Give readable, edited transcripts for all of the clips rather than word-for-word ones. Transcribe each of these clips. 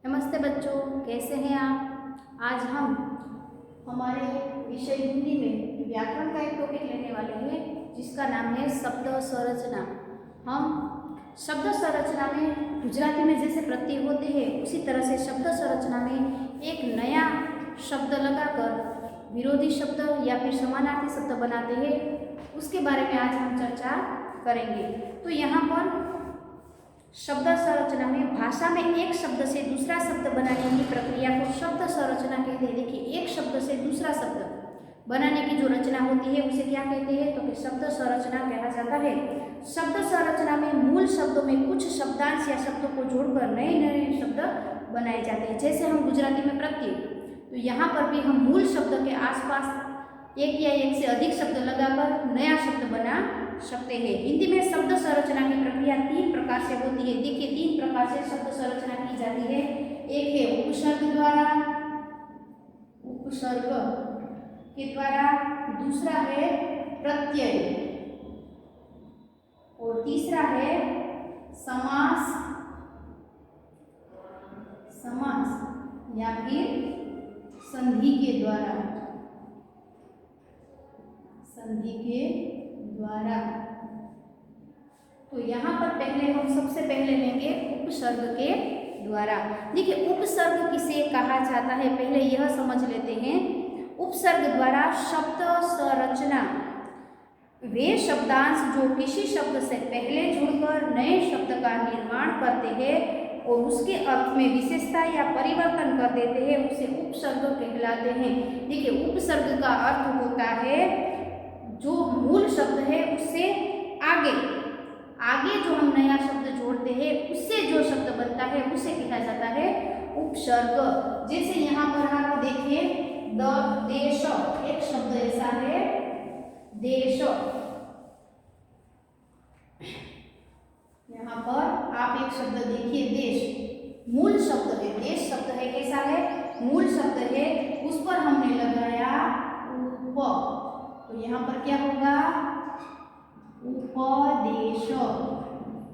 नमस्ते बच्चों, कैसे हैं आप। आज हम हमारे विषय हिंदी में व्याकरण का एक टॉपिक लेने वाले हैं जिसका नाम है शब्द संरचना। हम शब्द संरचना में गुजराती में जैसे प्रत्यय होते हैं उसी तरह से शब्द संरचना में एक नया शब्द लगाकर विरोधी शब्द या फिर समानार्थी शब्द बनाते हैं, उसके बारे में आज हम चर्चा करेंगे। तो यहाँ पर शब्द संरचना में भाषा में एक शब्द से दूसरा शब्द बनाने की प्रक्रिया को शब्द संरचना कहते हैं। देखिए, एक शब्द से दूसरा शब्द बनाने की जो रचना होती है उसे क्या कहते हैं, तो कि शब्द संरचना कहा जाता है। शब्द संरचना में मूल शब्दों में कुछ शब्दांश या शब्दों को जोड़कर नए नए शब्द बनाए जाते हैं। जैसे हम गुजराती में प्रत्यय, तो यहाँ पर भी हम मूल शब्द के आसपास एक या एक से अधिक शब्द लगाकर नया शब्द बना सकते हैं। हिंदी में शब्द संरचना की प्रक्रिया तीन प्रकार से होती है। देखिए, तीन प्रकार से शब्द संरचना की जाती है। एक है उपसर्ग द्वारा, उपसर्ग के द्वारा, दूसरा है प्रत्यय और तीसरा है समास, समास या फिर संधि के द्वारा, संधि के द्वारा। तो यहाँ पर पहले हम सबसे पहले लेंगे उपसर्ग के द्वारा। देखिए, उपसर्ग किसे कहा जाता है पहले यह समझ लेते हैं। उपसर्ग द्वारा शब्द संरचना वे शब्दांश जो किसी शब्द से पहले जुड़कर नए शब्द का निर्माण करते हैं और उसके अर्थ में विशेषता या परिवर्तन कर देते हैं, उसे उपसर्ग कहलाते हैं। देखिए, उपसर्ग का अर्थ होता है जो मूल शब्द है उससे आगे आगे जो हम नया शब्द जोड़ते हैं उससे जो शब्द बनता है उसे कहा जाता है उपसर्ग। जैसे यहाँ पर आप देखिए, देश, एक शब्द ऐसा है देश। यहाँ पर आप एक शब्द देखिए देश, मूल शब्द है, देश शब्द है, कैसा है, मूल शब्द है, उस पर हमने लगाया उप, तो यहाँ पर क्या होगा, उपदेश।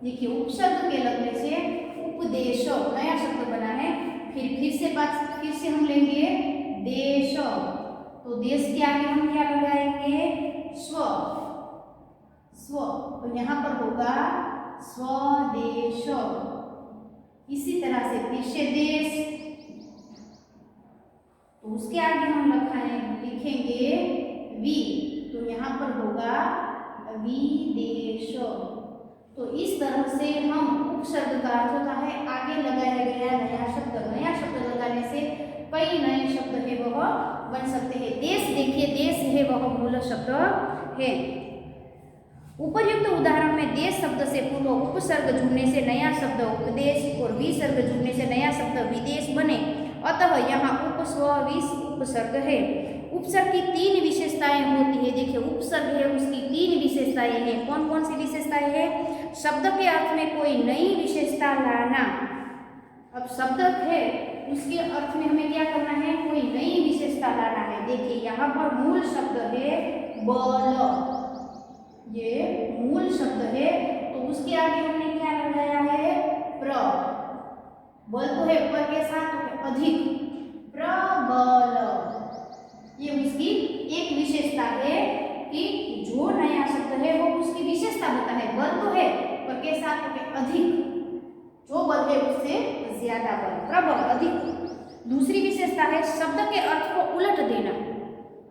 देखिए, उपसर्ग के लगने से उपदेश नया शब्द बना है। फिर से हम लेंगे देश, तो देश के आगे हम क्या लगाएंगे, स्व, स्व, तो यहाँ पर होगा स्वदेश। इसी तरह से फिर से देश, तो उसके आगे हम लिखेंगे वी, तो यहाँ पर होगा विदेश। तो इस तरह से हम उपसर्ग का अर्थ होता है आगे लगाया गया नया शब्द। नया शब्द लगाने से कई नए शब्द है वह बन सकते हैं। देश, देखिए देश है वह मूल शब्द है। उपर्युक्त उदाहरण में देश शब्द से पूर्व उपसर्ग जुड़ने से नया शब्द उपदेश और विसर्ग जुड़ने से नया शब्द विदेश बने, अतः यहाँ उप, स्व, विस उपसर्ग है। उपसर्ग की तीन विशेषताएं होती है। देखिए, उपसर्ग है उसकी तीन विशेषताएं हैं। कौन कौन सी विशेषताएं हैं, शब्द के अर्थ में कोई नई विशेषता लाना। अब शब्द है उसके अर्थ में हमें क्या करना है, कोई नई विशेषता लाना है। देखिए, यहाँ पर मूल शब्द है बल, ये मूल शब्द है, तो उसके आगे हमने क्या लगाया है, प्र, बल तो है ऊपर के साथ, तो अधिक, प्रबल। ये उसकी एक विशेषता है कि जो नया शब्द है वो उसकी विशेषता होता है। बल तो है पर के साथ अधिक, जो बल है उससे ज्यादा बल, प्रबल, अधिक। दूसरी विशेषता है शब्द के अर्थ को उलट देना।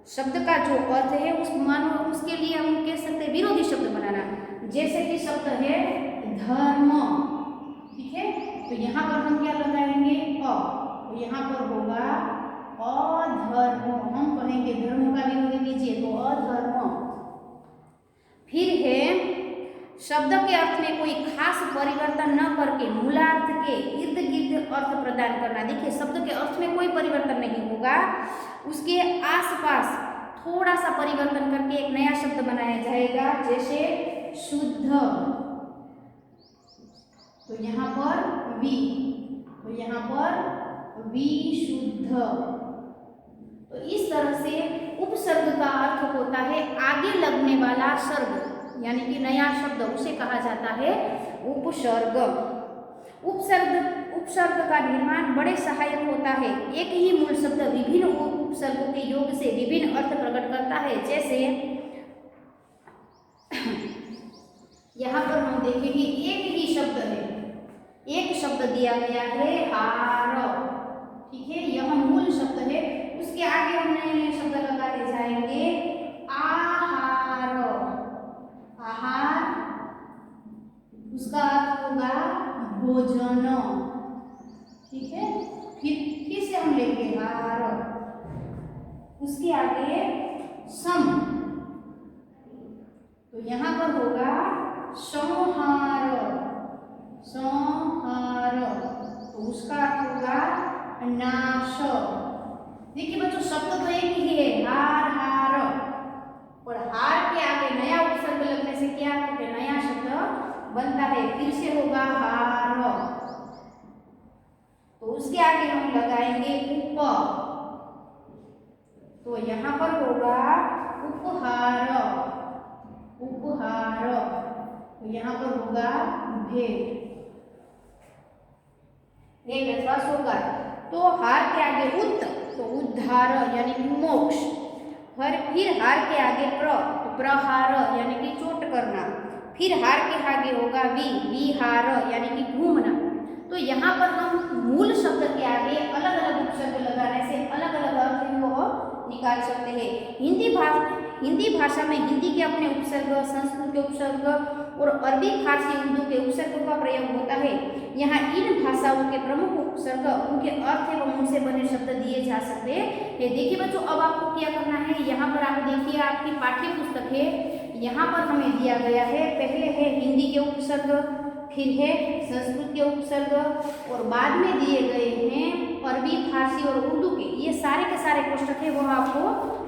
शब्द का जो अर्थ है उस मानो उसके लिए हम कह सकते हैं विरोधी शब्द बनाना। जैसे कि शब्द है धर्म, ठीक है, तो यहाँ पर हम क्या लगाएंगे अ, तो यहाँ पर होगा अधर्म। हम कहेंगे धर्म का विरोधी लीजिए तो अधर्म। फिर है शब्द के अर्थ में कोई खास परिवर्तन न करके मूलार्थ के इर्द गिर्द अर्थ प्रदान करना। देखिए, शब्द के अर्थ में कोई परिवर्तन नहीं होगा, उसके आसपास थोड़ा सा परिवर्तन करके एक नया शब्द बनाया जाएगा। जैसे शुद्ध, तो यहाँ पर वि, तो यहाँ पर विशुद्ध। तो इस तरह से उपसर्ग का अर्थ होता है आगे लगने वाला सर्ग, यानी कि नया शब्द, उसे कहा जाता है उपसर्ग। उपसर्ग उपसर्ग का निर्माण बड़े सहायक होता है। एक ही मूल शब्द विभिन्न उपसर्गों के योग से विभिन्न अर्थ प्रकट करता है। जैसे यहाँ पर हम देखेंगे एक ही शब्द है, एक शब्द दिया गया है हार, ठीक है, यह मूल शब्द है। उसके आगे हम नए नए शब्द लगाते जाएंगे। आहार, आहार, उसका अर्थ होगा भोजन, ठीक है। फिर से हम लेंगे हार, उसके आगे सम, तो यहाँ पर होगा संहार, संहार, तो उसका अर्थ होगा नाश। देखिए बच्चों शब्द तो एक ही है हार हार, और हार के आगे नया उपसर्ग लगने से क्या होता है, नया शब्द बनता है। फिर से होगा हार, तो उसके आगे हम लगाएंगे उप, तो यहाँ पर होगा उपहार, उपहार, तो यहाँ पर होगा भेद, एक श्वास होगा। तो हार के आगे उत, तो उद्धार यानी कि मोक्ष। फिर हार के आगे प्र, तो प्रहार यानी कि चोट करना। फिर हार के आगे होगा विहार यानी कि घूमना। तो यहाँ पर हम मूल शब्द के आगे अलग अलग उपसर्ग लगाने से अलग अलग अर्थ को निकाल सकते हैं। हिंदी भाषा में हिंदी के अपने उपसर्ग, संस्कृत के उपसर्ग और अरबी, फारसी, उर्दू के उपसर्गों का प्रयोग होता है। यहाँ इन भाषाओं के प्रमुख उपसर्ग, उनके अर्थ एवं उनसे बने शब्द दिए जा सकते हैं। देखिए बच्चों अब आपको क्या करना है, यहाँ पर आप देखिए आपकी पाठ्य पुस्तक है, यहाँ पर हमें दिया गया है पहले है हिंदी के उपसर्ग, फिर है संस्कृत के उपसर्ग, और बाद में दिए गए हैं अरबी, फारसी और उर्दू के। ये सारे के सारे पुस्तक है वो आपको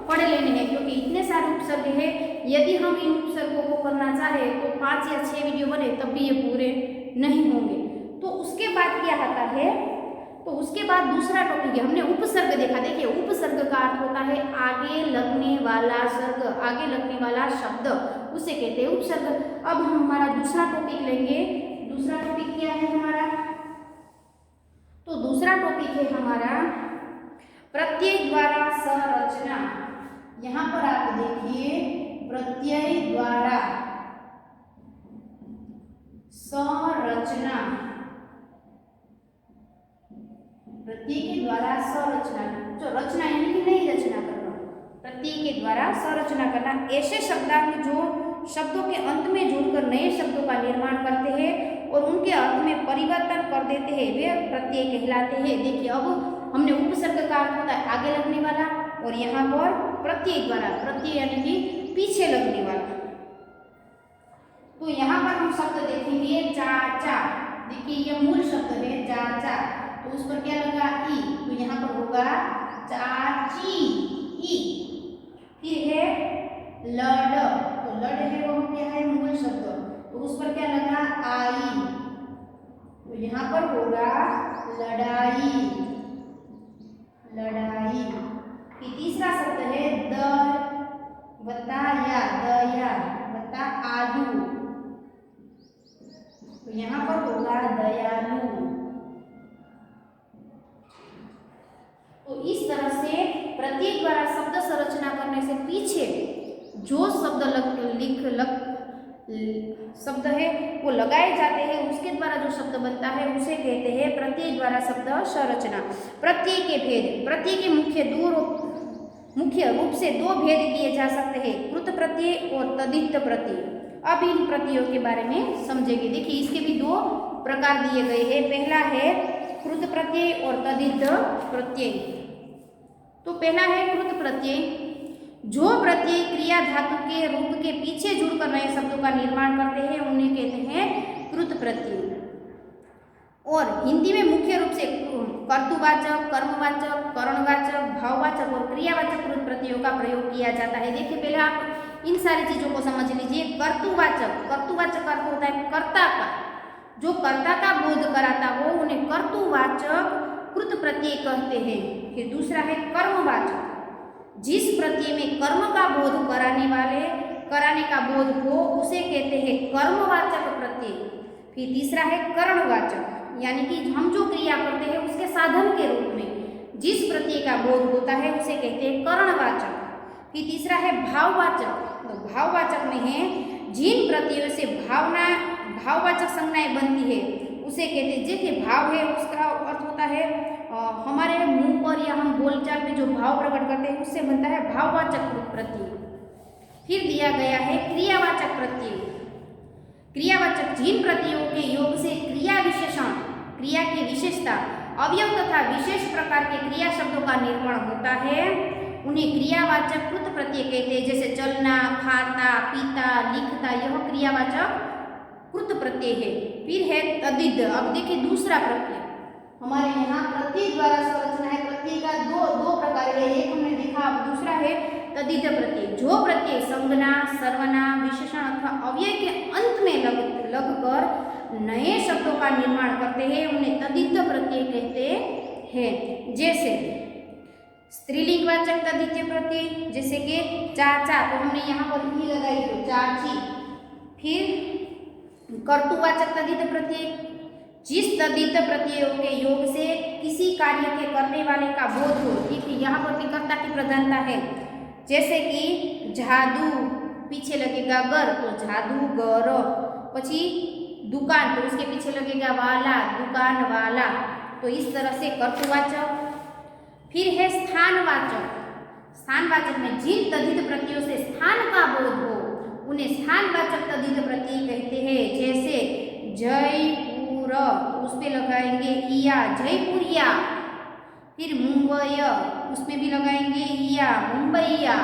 पढ़ लेने हैं, क्योंकि इतने सारे उपसर्ग है। यदि हम इन उपसर्गों को करना चाहे तो 5 या 6 वीडियो बने तब भी ये पूरे नहीं होंगे। तो उसके बाद क्या आता है, तो उसके बाद दूसरा टॉपिक है, हमने उपसर्ग देखा। देखिए उपसर्ग का अर्थ होता है आगे लगने वाला सर्ग, आगे लगने वाला शब्द, उसे कहते हैं उपसर्ग। अब हम हमारा दूसरा टॉपिक लेंगे। दूसरा टॉपिक क्या है हमारा, तो दूसरा टॉपिक है हमारा प्रत्यय द्वारा संरचना। यहाँ पर आप देखिए प्रत्यय द्वारा संरचना, प्रत्यय के द्वारा संरचना, जो रचना यानी कि नई रचना करना, प्रत्यय के द्वारा संरचना करना। ऐसे शब्दार्थ जो शब्दों के अंत में जुड़कर नए शब्दों का निर्माण करते हैं और उनके अर्थ में परिवर्तन कर देते हैं, वे प्रत्यय कहलाते हैं। देखिए अब हमने उपसर्ग का अर्थ होता है आगे लगने वाला, और यहाँ पर प्रत्यय द्वारा, प्रत्यय यानी कि पीछे लगने वाला। तो यहाँ पर हम शब्द देखेंगे चाचा। देखिए ये मूल शब्द है चाचा, तो उस पर क्या लगा ई, तो यहाँ पर होगा चाची ई। फिर है लड़, तो लड़ है वो क्या है मूल शब्द, तो उस पर क्या लगा आई, तो यहाँ पर होगा लड़ाई, लड़ाई। फिर तीसरा शब्द है द बता या, दया बता आलू, तो यहाँ पर होगा दयालु। तो इस तरह से प्रत्येक द्वारा शब्द संरचना करने से पीछे जो शब्द शब्द है वो लगाए जाते हैं, उसके द्वारा जो शब्द बनता है उसे कहते हैं प्रत्यय द्वारा शब्द संरचना। प्रत्यय के भेद, प्रत्यय के मुख्य रूप से 2 भेद किए जा सकते हैं, कृत प्रत्यय और तद्धित प्रत्यय। अब इन प्रत्ययों के बारे में समझेंगे। देखिए इसके भी 2 प्रकार दिए गए हैं। पहला है कृत प्रत्यय और तद्धित प्रत्यय। तो पहला है कृत प्रत्यय, जो प्रत्यय क्रिया धातु के रूप के पीछे जुड़कर नए शब्दों का निर्माण करते हैं उन्हें कहते हैं कृत प्रत्यय। और हिंदी में मुख्य रूप से कर्तुवाचक, कर्मवाचक, करणवाचक, भाववाचक और क्रियावाचक कृत प्रत्ययों का प्रयोग किया जाता है। देखिए पहले आप इन सारी चीजों को समझ लीजिए। कर्तुवाचक, कर्तुवाचक अर्थ होता है कर्ता का, जो कर्ता का बोध कराता हो उन्हें कर्तुवाचक कृत प्रत्यय कहते हैं। फिर दूसरा है कर्मवाचक, जिस प्रत्यय में कर्म का बोध कराने का बोध हो उसे कहते हैं कर्मवाचक प्रत्यय। फिर तीसरा है करणवाचक, यानी कि हम जो क्रिया करते हैं उसके साधन के रूप में जिस प्रत्यय का बोध होता है उसे कहते हैं करणवाचक। फिर तीसरा है भाववाचक। तो भाववाचक में है जिन प्रत्ययों से भाववाचक संज्ञाएं बनती है उसे कहते हैं। जैसे भाव है उसका अर्थ होता है हमारे मुंह पर या हम बोलचाल में जो भाव प्रकट करते हैं उससे बनता है भाववाचक प्रत्यय। फिर दिया गया है क्रियावाचक प्रत्यय। क्रियावाचक जिन प्रत्ययों के योग से क्रिया विशेषण, क्रिया की विशेषता, अवयव तथा विशेष प्रकार के क्रिया शब्दों का निर्माण होता है उन्हें क्रियावाचक कृत प्रत्यय कहते हैं। जैसे चलना, खाता, पीता, लिखता, यह क्रियावाचक कृत प्रत्यय है। फिर है तद्धित। अब देखिए दूसरा प्रत्यय हमारे यहाँ प्रत्यय द्वारा संरचना है। प्रत्यय का दो प्रकार है, एक हमने देखा, अब दूसरा है तद्धित प्रत्यय। जो प्रत्यय संज्ञा, सर्वनाम, विशेषण अथवा अव्यय के अंत में लगकर नए शब्दों का निर्माण करते हैं उन्हें तद्धित प्रत्यय कहते हैं। जैसे स्त्रीलिंगवाचक तद्धित प्रत्यय, जैसे कि चाचा, तो हमने यहाँ पर ही लगाई तो चाची। फिर कर्तुवाचक तद्धित प्रत्यय, जिस तद्धित प्रत्ययों के योग से किसी कार्य के करने वाले का बोध हो। ठीक है, यहाँ पर भी कर्ता की प्रधानता है। जैसे कि जादू, पीछे लगेगा गर तो जादूगर। पछी दुकान तो उसके पीछे लगेगा वाला, दुकान वाला। तो इस तरह से कर्तुवाचक। फिर है स्थानवाचक। स्थानवाचक में जिन तद्धित प्रत्ययों से स्थान का बोध हो उन्हें स्थानवाचक तद्धित प्रत्यय कहते हैं। जैसे जयपुर तो उस पे लगाएंगे इया, जयपुरिया। फिर मुंबई उसमें भी लगाएंगे इया, मुंबईया।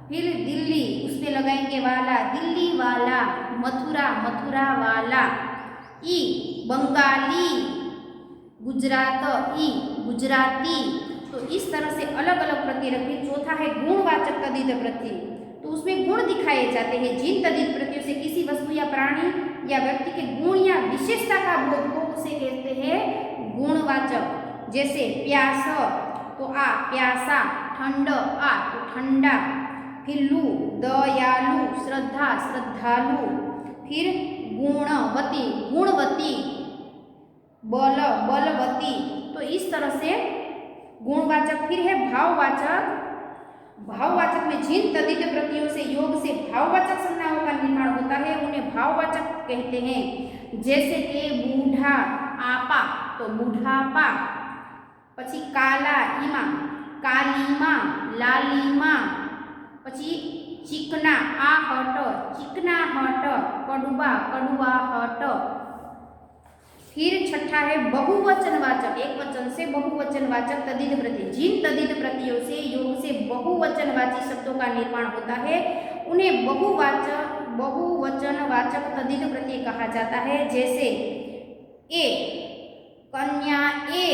फिर दिल्ली उस पे लगाएंगे वाला, दिल्ली वाला। मथुरा, मथुरा वाला। ई बंगाली, गुजरात, ई गुजराती। तो इस तरह से अलग अलग प्रत्यय रखिए। चौथा है गुणवाचक तद्धित प्रत्यय। तो उसमें गुण दिखाए जाते हैं। जिन तद्धित प्रत्ययों से किसी वस्तु या प्राणी या व्यक्ति के गुण या विशेषता का बोध हो उसे कहते हैं गुणवाचक। जैसे प्यास तो आ प्यासा, ठंड आ तो ठंडा। फिर लू दयालु, श्रद्धा श्रद्धालु। फिर गुणवती, गुणवती, बल बलवती। तो इस तरह से गुणवाचक। फिर है भाववाचक। भाववाचक में जिन तद्धित प्रत्ययों से योग से भाववाचक संज्ञाओं का निर्माण होता है उन्हें भाववाचक कहते हैं। जैसे कि बूढ़ा, आपा तो बुढ़ापा। पछी काला, ईमा, कालीमा, लालीमा। पछी चिकना, आहट, चिकनाहट। कड़ुआ, कड़ुआहट। फिर छठा है बहुवचनवाचक। एक वचन से बहुवचनवाचक तद्धित प्रत्यय। जिन तद्धित प्रत्ययों से योग से बहुवचनवाची शब्दों का निर्माण होता है उन्हें बहुवचनवाचक तद्धित प्रत्यय कहा जाता है। जैसे ए कन्या, ए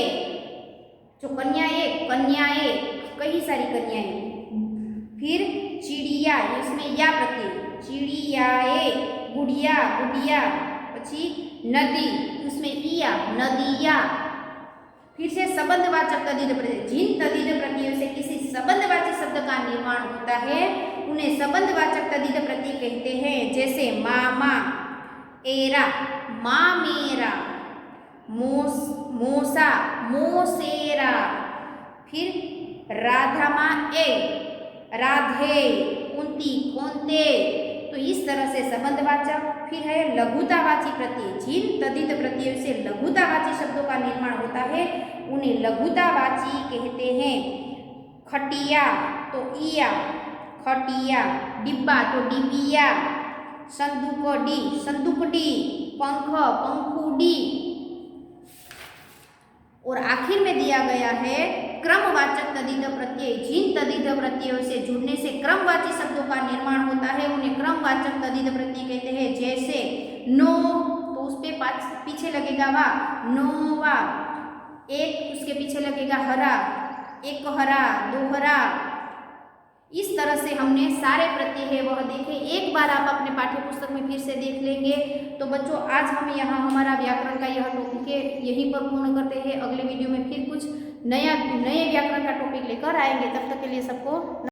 जो कन्या, एक कन्याएं, कई सारी कन्याएं। फिर चिड़िया, इसमें या प्रत्यय, चिड़ियाए, गुड़िया, गुड़िया। पछी नदी, उसमें इया, नदिया। फिर से संबंधवाचक तद्धित प्रत्यय। जिन तद्धित प्रत्ययों से किसी संबंधवाची शब्द का निर्माण होता है उन्हें संबंधवाचक तद्धित प्रत्यय कहते हैं। जैसे मामा, एरा, माँ मेरा। मोसा, मोसेरा। फिर राधा माँ, ए राधे, कुंती, कौनते। तो इस तरह से संबंधवाचक। फिर है लघुतावाची प्रत्यय। जिन तद्धित प्रत्ययों से लघुतावाची शब्दों का निर्माण होता है उन्हें लघुतावाची कहते हैं। खटिया तो इया, खटिया। डिब्बा तो डिबिया। संदूक, डी, संदूकडी। पंख, पंखुडी। और आखिर में दिया गया है क्रमवाचक तद्धित प्रत्यय। जिन तद्धित प्रत्ययों से जुड़ने से क्रमवाची शब्दों का निर्माण होता है उन्हें क्रमवाचक तद्धित प्रत्यय कहते हैं। जैसे नो तो उस पे पीछे लगेगा वा, नोवा। एक उसके पीछे लगेगा हरा, एक हरा, दो हरा। इस तरह से हमने सारे प्रत्यय है वह देखे। एक बार आप अपने पाठ्य पुस्तक में फिर से देख लेंगे। तो बच्चों आज हम यहाँ हमारा व्याकरण का यह टॉपिक है यहीं पर पूर्ण करते हैं। अगले वीडियो में फिर कुछ नए व्याकरण का टॉपिक लेकर आएंगे। तब तक के लिए सबको